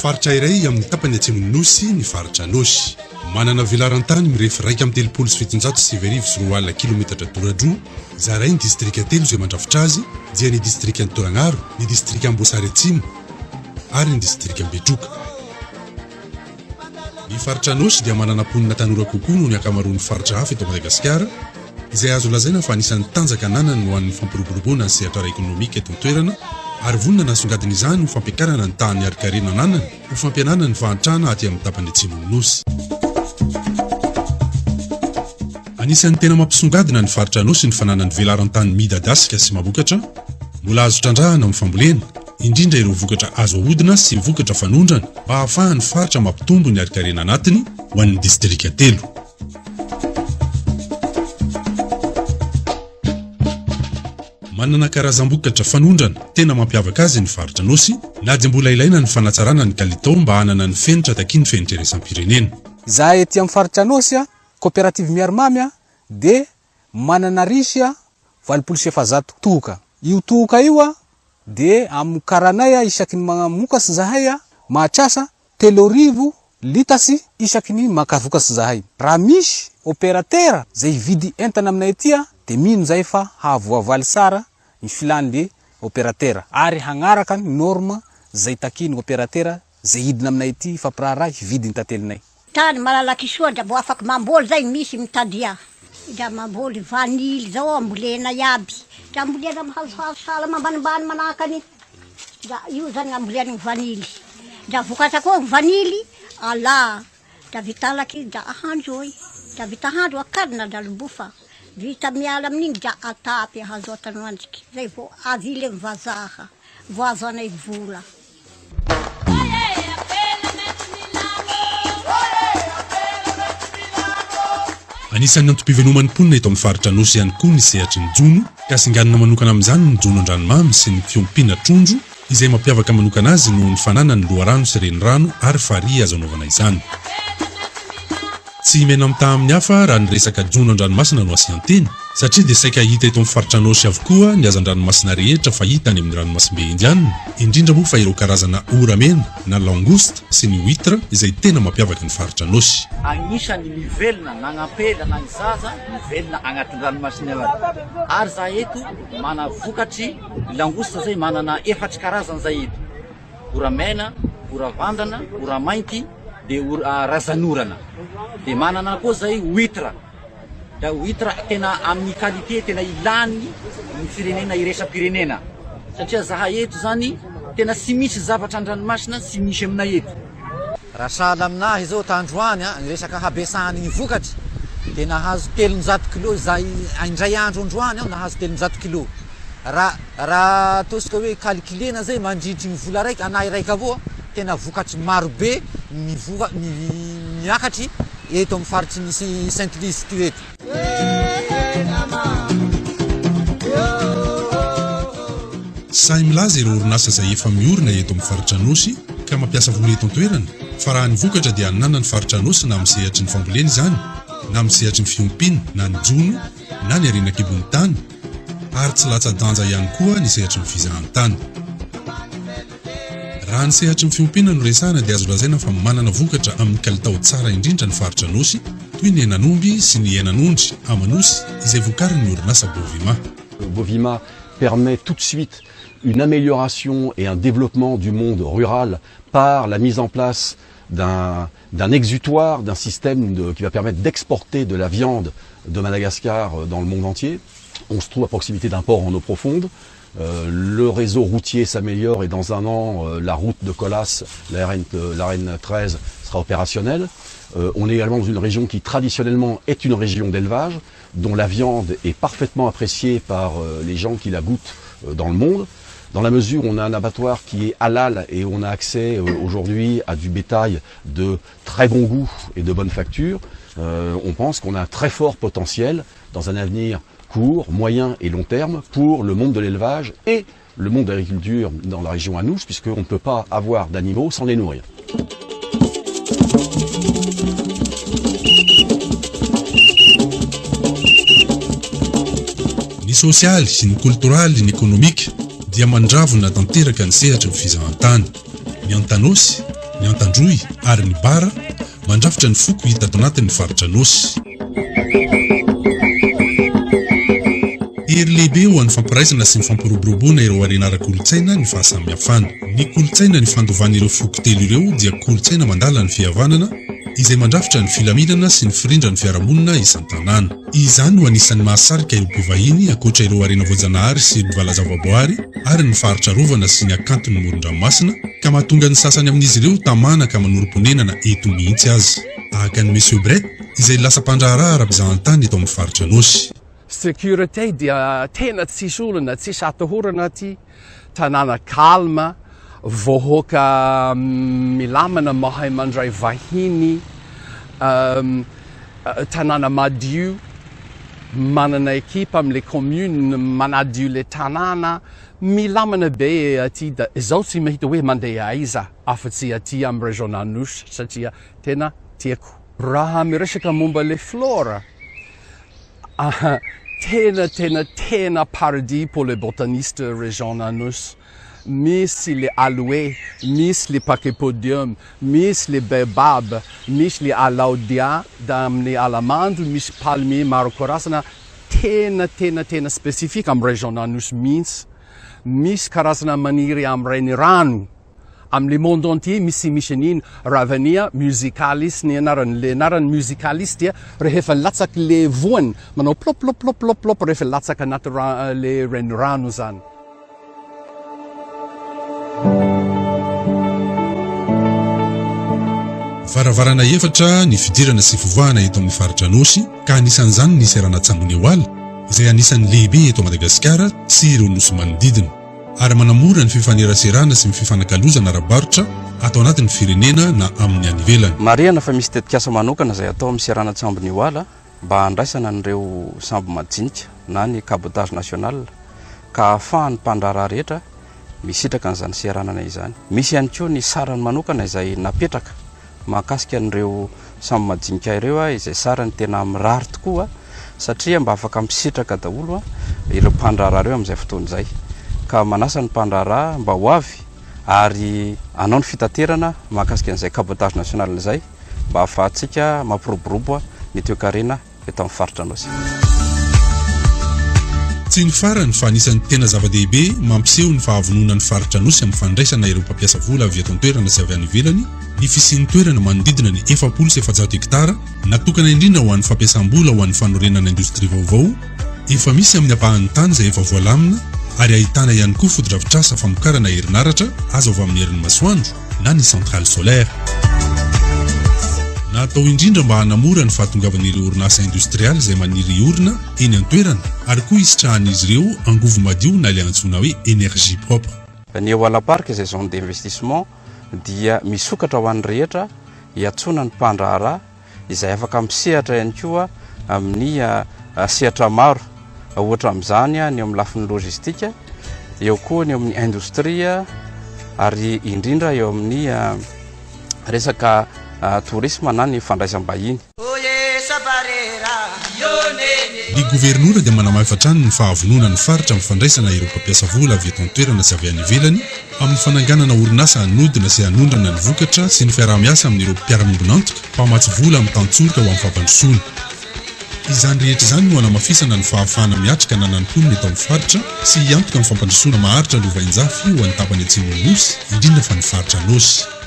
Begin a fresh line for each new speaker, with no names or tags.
faritra iray amin'ny tapany atsimon'ny nosy ny faritra Anôsy. Manana vilaran-tany mirefy 1,704 kilometatra dora-droa, zarainy distrika telo izay mandrafitra azy, dia ny distrika Toragnaro, ny distrika Amboasary Atsimo ary ny distrika Betroka. Ny faritra Anôsy dia manana ponina tanora kokoa noho ny ankamaroan'ny faritra hafa eto Madagasikara, izay azo lazaina fa anisan'ny tanjaka ananany ho an'ny fampiroboroboana ny sehatra ekonomika eto an-toerana, ary vonona nasongadina izany ho fampiakarana ny tany ari-karena ananany ho fampianana ny fahantrana aty amin'ny tapany atsimon'ny nosy. Anisan'ny tena mampisongadina ny faritra Anôsy ny fananany velaran-tany midadasika sy mavokatra, mbola azo trandrahana amin'ny fambolena, indrindra ireo vokatra azo ahodina sy vokatra fanondrana mba hahafahan'ny faritra mampitombo ny ari-karena anatiny ho an'ny distrika telo. Manana karazam-bokatra fanondrana tena mampiavaka azy ny faritra Anôsy, na dia mbola ilaina ny fanatsarana ny kalitao mba hanana ny fenitra taky ny fenitra iraisam-pirenena.
Za ety amin'ny faritra Anôsy coopérative miarimamy de manana risy 800 toka. Io toka io de amin'ny karanay isaky ny mamokasy zahay mahatrasa 3,000 litasy isaky ny makavokasy zahay. Raha misy opérateur zay vidy entana aminay ety de mino zay fa havoavaly sara ny filan'le opérateur ary hagnaraka ny norme zay takiny opérateur zay hidina aminay ety fampiraharaha hividiny tatelinay.
Tany malalaky soa dra bo afaky mamboly zay misy mitadia. Dra mamboly vanily zao ambolena iaby. Dra ambolena mahazohazo sala mambanimbany manakany. Dra io zany ambolena vanily. Dra vokatra koa vanily ala. Dra vitalaky dra ahandroy. Dra vita ahandro akarina dra lobofa. Vita miala amin'igny dra atapy ahazo atanandriky. Zay vo avile vazaha. Vo azo anay vola.
Anisan'ny antom-pivenoman'ny mponina eto amin'ny faritra Anôsy ihany koa ny sehatry ny jono, ka singanina manokana amin'izany ny jono an-dranomamy sy ny fiompiana trondro, izay mampiavaka manokana azy noho ny fananany loharano sy renirano ary farihy azo anaovana izany. Tsy mena amita amin'ny hafa raha ny resaka jono an-dranomasina no asian-teny, satria dia saika hita eto amin'ny faritra Anôsy avokoa ny hazan-dranomasina rehetra fahita any amin'ny ranomasimbe indianina, indrindra moa fa ireo karazana oramena na langouste sy ny huître izay tena mampiavaka ny faritra Anôsy.
Agnisan'ny mivelona nagnampela na ny zaza mivelona agnatin'ny ranomasina ao. Ary za eto mana vokatry langouste zay manana 4 karazany zay eto. Oramena, oravandana, oramainty de razanorana. De manana koa zay huître. Da huître tena amin'ny qualité tena ilany ny firenena iraisam-pirenena. Satria zahay eto zany tena tsy misy zavatra an-dranomasina tsy misy aminay eto.
Raha sahala aminahy zao tandroany ny resaka habesahany ny vokatry de nahazo 300 kg zay indray andro androany aho nahazo 300 kg. Raha ataosika hoe calculena zay mandritry ny vola raiky anahy raiky avao tena vokatry marobe miakatry eto amin'ny faritry nisy Saint-Lys ty eto.
Sahy milaza ireo orinasa izay efa miorina eto amin'ny faritra Anôsy ka mampiasa vola eto an-toerana, fa raha ny vokatra dia hanana ny faritra Anôsy na amin'ny sehatry ny fambolena izany, na amin'ny sehatry ny fiompiana, na ny jono, na ny arenan-kibon'ny tany, ary tsy latsa-danja ihany koa ny sehatry ny fizahan-tany. Raha ny sehatry ny fiompiana no resahana dia azo lazaina fa manana vokatra amin'ny kalitao tsara indrindra ny faritra Anôsy, toy ny henan'omby sy ny henan'ondry Amanosy izay vokarin'ny orinasa Bovima.
Bovima permet tout de suite une amélioration et un développement du monde rural par la mise en place d'un exutoire, d'un système qui va permettre d'exporter de la viande de Madagascar dans le monde entier. On se trouve à proximité d'un port en eau profonde. Le réseau routier s'améliore et dans un an, la route de Colas, la RN 13, sera opérationnelle. On est également dans une région qui traditionnellement est une région d'élevage, dont la viande est parfaitement appréciée par les gens qui la goûtent dans le monde. Dans la mesure où on a un abattoir qui est halal et où on a accès aujourd'hui à du bétail de très bon goût et de bonne facture, on pense qu'on a un très fort potentiel dans un avenir court, moyen et long terme pour le monde de l'élevage et le monde de l'agriculture dans la région Anôsy, puisqu'on ne peut pas avoir d'animaux sans les nourrir.
Ny sosialy sy ny kulturaly ny économique dia mandravona tanteraka ny sehatra ny fizahan-tany. Ny Anôsy ny antandroy ary ny bara mandrafitra ny foko hita ato anatin'ny faritra Anôsy. Hery lehibe ho an'ny fampiraisana sy ny fampiroboroboana ireo harena ara-kolontsaina ny fahasamihafana. Ny kolontsaina ny fandovan'ireo foko telo ireo dia kolontsaina mandala ny fihavanana izay mandrafitra ny filaminana sy ny firindra ny fiarahamonina isan-tanàna. Izany no anisan'ny mahasarika ireo mpivahiny ankoatra ireo harena voajanahary sy ny valazavaboary ary ny faritra rovana sy ny akanton'ny moron-dranomasina ka mahatonga ny sasany amin'izy ireo tamana ka manoro-ponenana eto mihitsy azy. Tahaka ny Monsieur Brett izay lasa mpandraharaha ara-mpizahan-tany eto amin'ny faritra Anôsy.
Sécurité dia tena tsisy olana, tsisy atahorana ty, tanàna kalma, vohoaka milamana mahay mandray vahiny, tanàna madio, manana ekipa am'le commune manadio le tanàna, milamana be aty da izao tsy mahita hoe mandeha aiza afa-tsy aty am Région Anôsy satria tena tiako. Raha miresaka momba le flora, tena paradis pour les botanistes Région Anôsy. Misy le aloe, misy le pachypodium, misy le baobab, misy le alaudia, da amin'ny alamandro, misy palmier maro karazana, tena spécifique am Région Anôsy mihitsy. Misy karazana maniry am renirano. Am le monde entier misy an'iny ravania musicalis ny anarany musicalis dia rehefa latsaky le voany manao plop rehefa latsaky anaty le renirano zany.
Varavarana efatra ny fidirana sy fivoahana eto amin'ny faritra Anôsy ka anisan'izany ny serana Tsambony Oala izay anisan'ny lehibe eto Madagasikara sy ireo nosy manodidina ary manamora ny fifaneraserana sy ny fifanakalozana ara-barotra atao anatin'ny firenena na amin'ny any ivelany.
Marihana fa misy tetikasa manokana izay atao amin'ny serana Tsambony Oala mba handraisana an'ireo sambo majinika na ny cabotage national ka ahafahany mpandraharaha rehetra misitraka an'izany seranana izany. Misy ihany koa ny sarany manokana izay napetraka mahakasika an'ireo sambo majinika ireo izay sarany tena mirary tokoa satria mba afaka misitraka daholo ireo mpandraharaha ireo amin'izay fotoana izay. Ka manasa ny mpandraharaha mba ho avy ary anao ny fitaterana mahakasika an'izay cabotage national izay mba ahafahantsika mampiroborobo ny toe-karena eto amin'ny faritra Anôsy.
Tsy ny farany fa anisan'ny tena zava-dehibe mampiseho ny fahavononan'ny faritra Anôsy amin'ny fandraisana ireo mpampiasa vola avy eto an-toerana sy avy any ivelany ny fisian'ny toerana manodidina ny 700 hektara natokana indrindra ho an'ny fampiasam-bola ho an'ny fanorenana indostria vaovao. Efa misy amin'ny ampahan'ny tany izay efa voalamina ary ahitana ihany koa fotodrafitrasa famokarana herinaratra azo avy amin'ny herin'ny masoandro na ny centrale solaire. Natao indrindra mba hanamora ny fahatongavan'ireo orinasa industrialy izay maniry orina eny an-toerana ary koa isitrahan'izy ireo angovo madio na ilay antsoina hoe énergie propre.
Ny Oala Park izay zone d'investissement dia misokatra ho an'ny rehetra hiatsona ny mpandraharaha izay afaka misehatra ihany koa amin'ny sehatra maro ohatra amin'izany ny amin'ny lafin'ny logistika, eo koa ny amin'ny industria ary indrindra eo amin'ny resaka tourisme na ny fandraisam-bahiny.
Ny gouverneur dia manamafy hatrany ny fahavononan'ny faritra amin'ny fandraisana ireo mpampiasa vola avy eto an-toerana sy avy any ivelany amin'ny fananganana orinasa hanodina sy hanondrana ny vokatra sy ny fiaraha-miasa amin'ireo mpiara-mombonantoka mpamatsy vola amin'ny tantsorika ho amin'ny fampandrosoana. Izany rehetra izany no hanamafisana ny fahafahana miatrika nanantonina eto amin'ny faritra sy hiantoka amin'ny fampandrosoana maharitra ny ovainjafy ho an'ny tapany atsimon'ny nosy indrindra fa ny faritra Anôsy.